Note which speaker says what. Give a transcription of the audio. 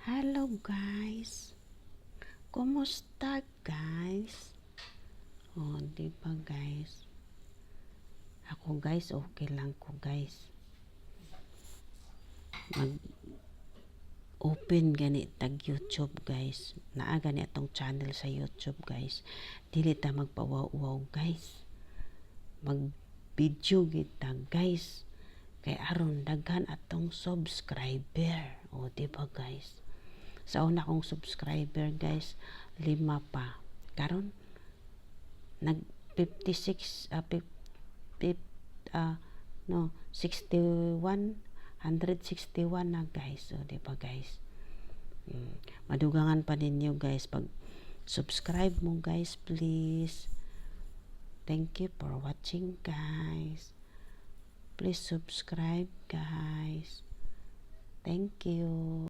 Speaker 1: Hello guys. Kumusta guys? Di ba guys? Ako guys, okay lang ko guys. Open gani tag YouTube guys. Naa gani atong channel sa YouTube guys. Dili ta magpawaw-waw guys. Mag video kita guys. Kay aron daghan atong subscriber. Di ba guys? Sa una kong subscriber guys, 5 pa. Karon nag 56 61 161 na guys. Di ba guys? Madugangan pa ninyo guys pag subscribe mo guys, please. Thank you for watching guys. Please subscribe guys. Thank you.